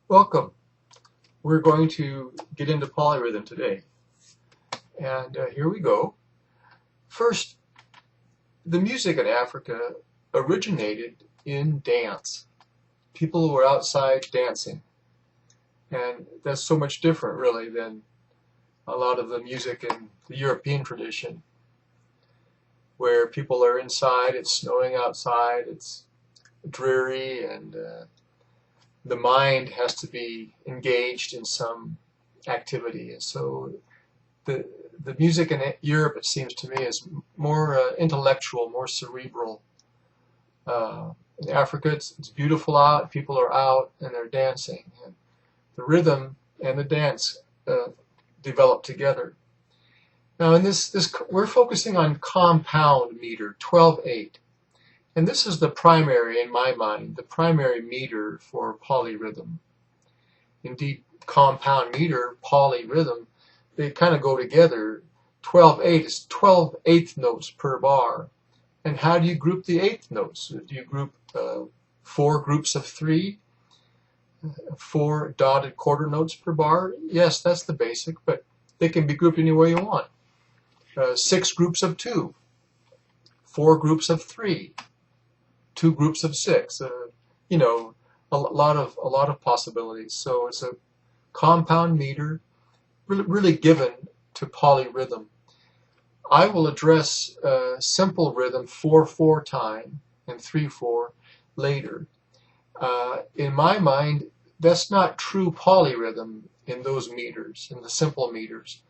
Welcome. We're going to get into polyrhythm today. And here we go. First, the music in Africa originated in dance. People were outside dancing. And that's so much different, really, than a lot of the music in the European tradition, where people are inside, it's snowing outside, it's dreary, and the mind has to be engaged in some activity. And so the the music in Europe, it seems to me, is more intellectual, more cerebral. In Africa, it's beautiful out. People are out and they're dancing, and the rhythm and the dance develop together. Now, in this we're focusing on compound meter 12/8, and this is the primary, in my mind, the primary meter for polyrhythm. Indeed, compound meter, polyrhythm, they kind of go together. 12/8 is 12 eighth notes per bar. And how do you group the eighth notes? Do you group 4 groups of 3, 4 dotted quarter notes per bar? Yes, that's the basic, but they can be grouped any way you want. 6 groups of 2, 4 groups of 3, 2 groups of 6. You know, a lot of possibilities. So it's a compound meter, really given to polyrhythm. I will address simple rhythm 4/4 time and 3/4 later. In my mind, that's not true polyrhythm in those meters, in the simple meters.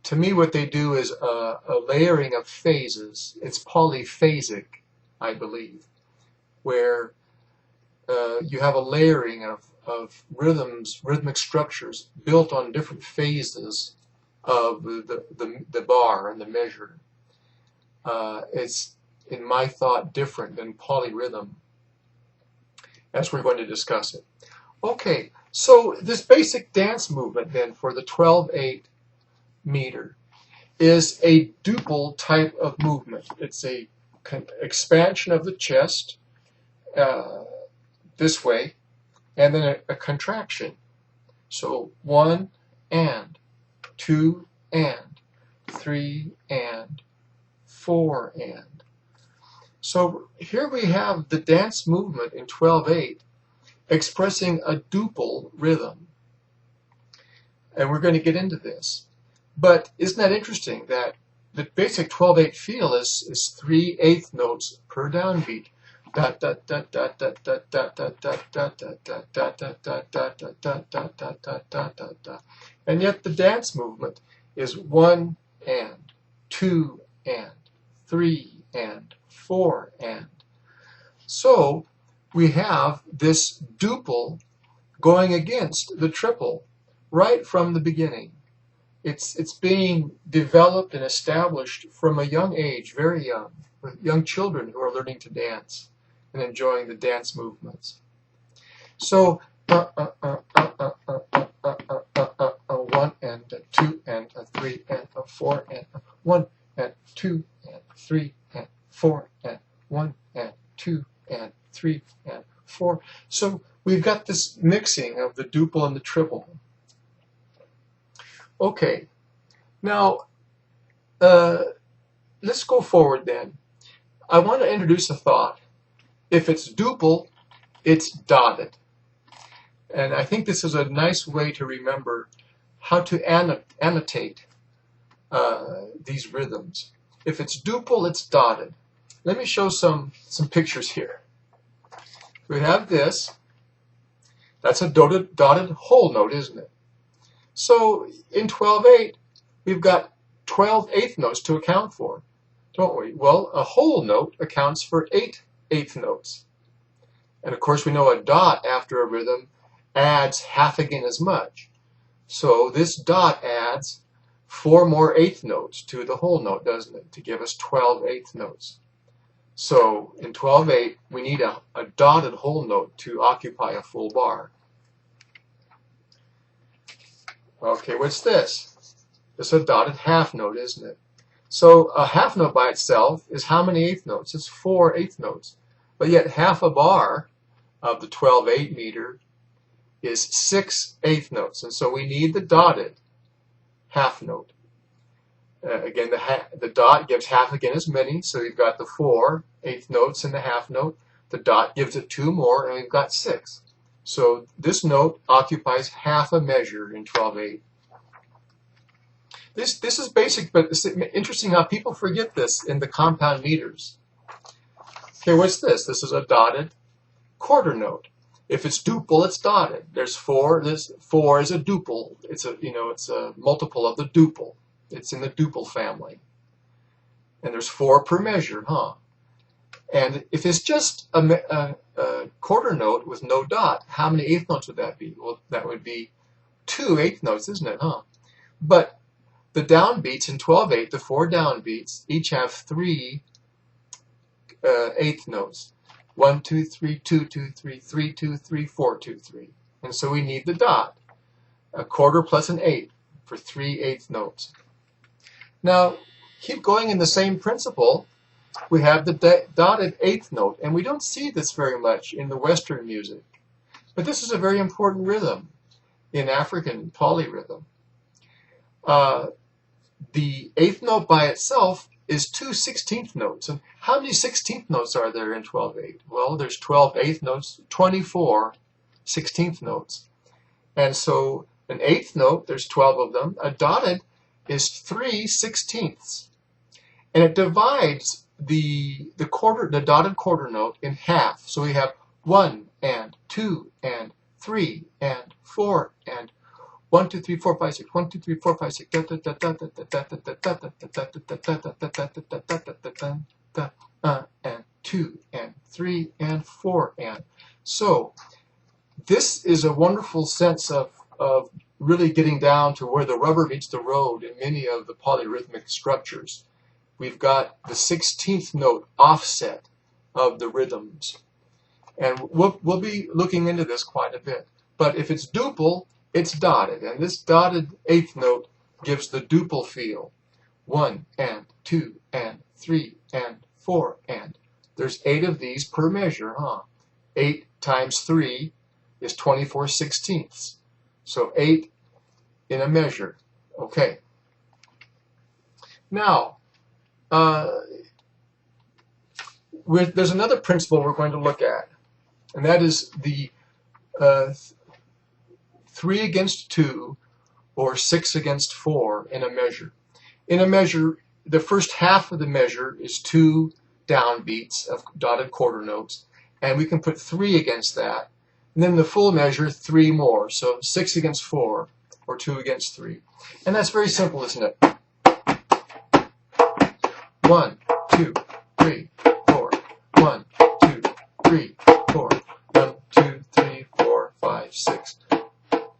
To me, what they do is a layering of phases. It's polyphasic, I believe, where you have a layering of rhythms, rhythmic structures built on different phases of the bar and the measure. It's, in my thought, different than polyrhythm, as we're going to discuss it. Okay, so this basic dance movement then for the 12/8 meter is a duple type of movement. It's a expansion of the chest this way, and then a contraction. So 1 and 2 and 3 and 4 and. So here we have the dance movement in 12/8 expressing a duple rhythm. And we're going to get into this. But isn't that interesting that the basic 12/8 feel is 3 eighth notes per downbeat. And yet the dance movement is 1 and 2 and 3 and 4 and. So we have this duple going against the triple right from the beginning. It's being developed and established from a young age, very young, with young children who are learning to dance and enjoying the dance movements. So 1 and 2 and 3 and 4 and 1 and 2 and 3 and 4 and 1 and 2 and 3 and 4. So we've got this mixing of the duple and the triple. Okay, now let's go forward then. I want to introduce a thought. If it's duple, it's dotted. And I think this is a nice way to remember how to annotate these rhythms. If it's duple, it's dotted. Let me show some pictures here. We have this. That's a dotted whole note, isn't it? So in 12/8, we've got 12 eighth notes to account for, don't we? Well, a whole note accounts for 8 eighth notes. And of course, we know a dot after a rhythm adds half again as much. So this dot adds 4 more eighth notes to the whole note, doesn't it, to give us 12 eighth notes. So in 12/8, we need a dotted whole note to occupy a full bar. Okay, what's this? It's a dotted half note, isn't it? So a half note by itself is how many eighth notes? It's 4 eighth notes. But yet half a bar of the 12/8 meter is 6 eighth notes, and so we need the dotted half note. Again, the dot gives half again as many, so we've got the 4 eighth notes in the half note. The dot gives it 2 more, and we've got 6. So this note occupies half a measure in 12/8. This is basic, but it's interesting how people forget this in the compound meters. Okay, what's this? This is a dotted quarter note. If it's duple, it's dotted. There's 4. This 4 is a duple. It's a multiple of the duple. It's in the duple family. And there's 4 per measure, huh? And if it's just a quarter note with no dot, how many eighth notes would that be? Well, that would be 2 eighth notes, isn't it, huh? But the downbeats in 12/8, the 4 downbeats, each have 3 eighth notes. 1, 2, 3, 2, 2, 3, 3, 2, 3, 4, 2, 3. And so we need the dot. A quarter plus an eighth for 3 eighth notes. Now, keep going in the same principle. We have the dotted eighth note, and we don't see this very much in the Western music. But this is a very important rhythm in African polyrhythm. The eighth note by itself is 2 16th notes. And how many 16th notes are there in 12/8? Well, there's 12 eighth notes, 24 16th notes. And so an eighth note, there's 12 of them. A dotted is 3 16ths. And it divides the dotted quarter note in half. So we have 1 and 2 and 3 and 4 and 1, 2, 3, 4, 5, 6. 1, 2, 3, 4, 5, 6. And 2 and 3 and 4 and. So this is a wonderful sense of really getting down to where the rubber meets the road in many of the polyrhythmic structures. We've got the 16th note offset of the rhythms. And we'll be looking into this quite a bit. But if it's duple, it's dotted, and this dotted eighth note gives the duple feel. 1 and 2 and 3 and 4 and. There's 8 of these per measure, huh? 8 times 3 is 24 16ths. So 8 in a measure. Okay. Now, there's another principle we're going to look at, and that is the 3 against 2 or 6 against 4 in a measure. In a measure, the first half of the measure is 2 downbeats of dotted quarter notes, and we can put 3 against that. And then the full measure, 3 more. So 6 against 4 or 2 against 3. And that's very simple, isn't it? 1, 2, 3, 4. 1, 2, 3, 4. 1, 2, 3, 4, 5, 6.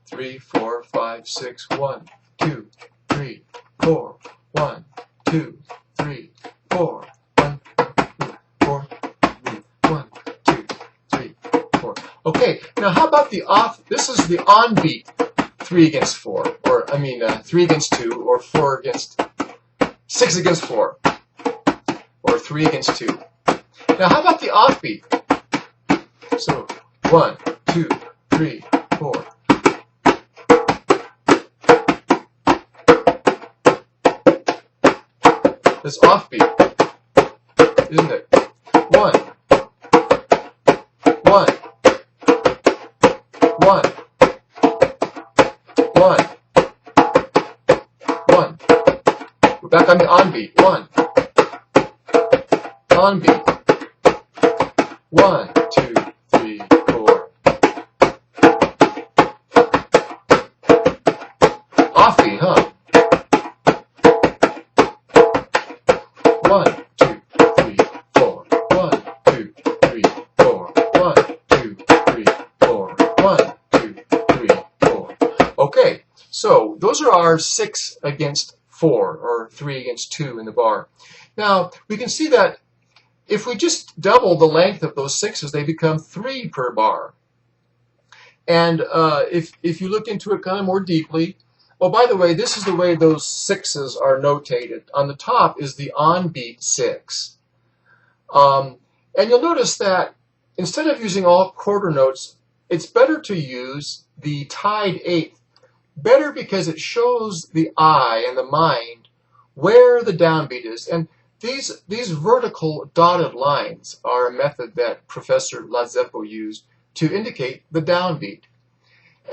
3, 4, 5, 6. 1, 2, 3, 4. 1, 2, 3, 4. 1, 2, 4. 1, 2, 3, 4. Okay, now how about the off? This is the on beat 3 against 4, or 3 against 2, or 4 against 6 against 4, or 3 against 2. Now how about the offbeat? So 1, 2, 3, 4. This offbeat, isn't it? 1, 1, 1, 1, 1. We're back on the on beat. 1. On beat. 1, 2, 3, 4. Off beat, huh? 1, 2, 3, 4. 1, 2, 3, 4. 1, 2, 3, 4. 1, 2, 3, 4. Okay, so those are our 6 against 4, or 3 against 2 in the bar. Now, we can see that if we just double the length of those 6s, they become 3 per bar. And if you look into it kind of more deeply, oh, by the way, this is the way those 6s are notated. On the top is the on-beat 6. And you'll notice that instead of using all quarter notes it's better to use the tied eighth. Better because it shows the eye and the mind where the downbeat is. And these vertical dotted lines are a method that Professor Lazeppo used to indicate the downbeat.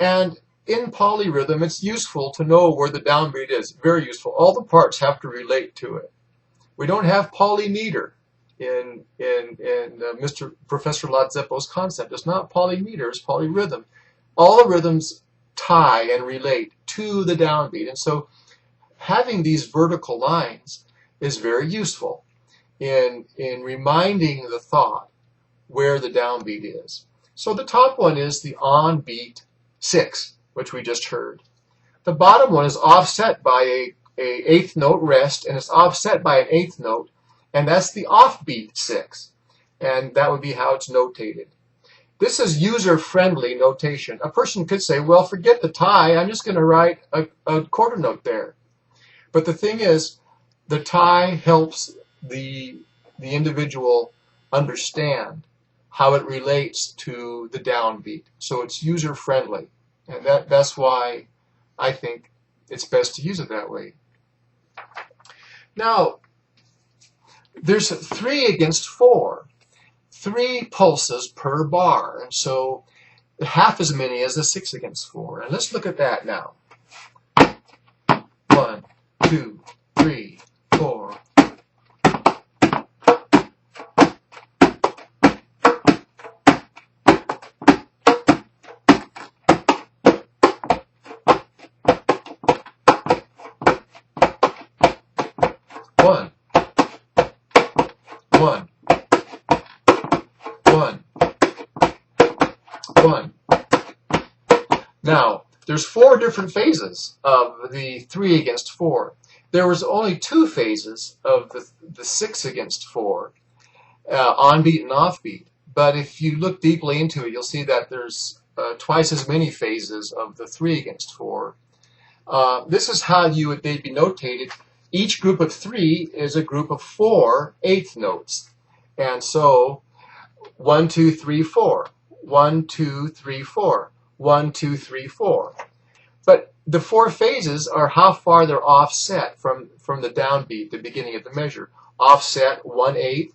And in polyrhythm, it's useful to know where the downbeat is. Very useful. All the parts have to relate to it. We don't have polymeter in Professor Lazeppo's concept. It's not polymeter, it's polyrhythm. All the rhythms tie and relate to the downbeat. And so having these vertical lines is very useful in reminding the thought where the downbeat is. So the top one is the on beat 6, which we just heard. The bottom one is offset by a eighth note rest, and it's offset by an eighth note, and that's the offbeat 6. And that would be how it's notated. This is user-friendly notation. A person could say, well, forget the tie, I'm just going to write a quarter note there. But the thing is, the tie helps the individual understand how it relates to the downbeat. So it's user-friendly. And that's why I think it's best to use it that way. Now, there's 3 against 4. 3 pulses per bar, and so half as many as the 6 against 4. And let's look at that now. 1, 2, 3, 4. One. Now, there's 4 different phases of the 3 against 4. There was only 2 phases of the 6 against 4, on-beat and off-beat. But if you look deeply into it, you'll see that there's twice as many phases of the 3 against 4. This is how they'd be notated. Each group of 3 is a group of 4 eighth notes. And so 1, 2, 3, 4. 1, 2, 3, 4. 1, 2, 3, 4. But the 4 phases are how far they're offset from the downbeat, the beginning of the measure. Offset 1/8,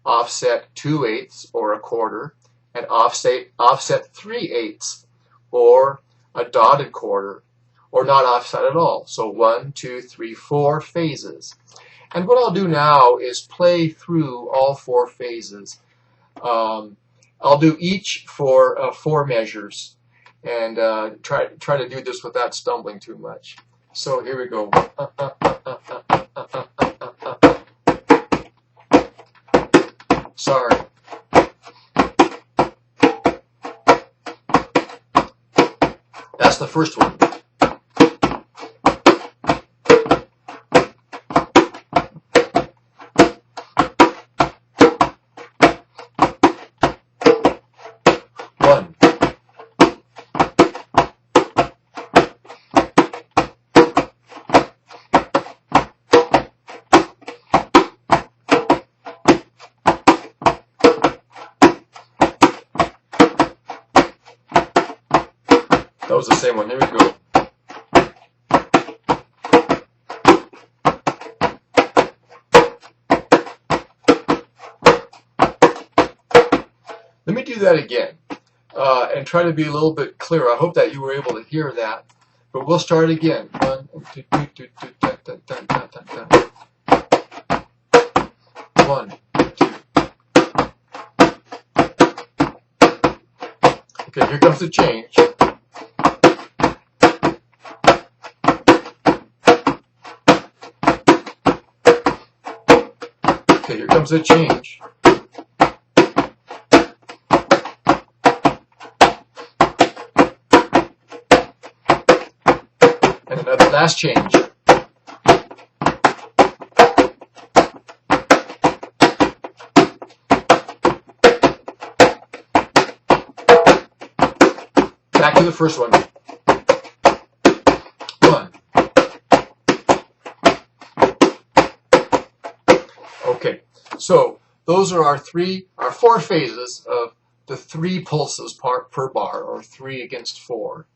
offset 2/8 or a quarter, and offset 3/8 or a dotted quarter, or not offset at all. So 1, 2, 3, 4 phases. And what I'll do now is play through all 4 phases. I'll do each for 4 measures, and try to do this without stumbling too much. So here we go. Sorry. That's the first one. That was the same one. Here we go. Let me do that again and try to be a little bit clearer. I hope that you were able to hear that. But we'll start again. 1, 2, 2, 2, 2, 1, 2. Okay, here comes the change. Okay, here comes the change. And another last change. Back to the first one. 1. Okay, so those are our 4 phases of the 3 pulses per bar, or 3 against 4.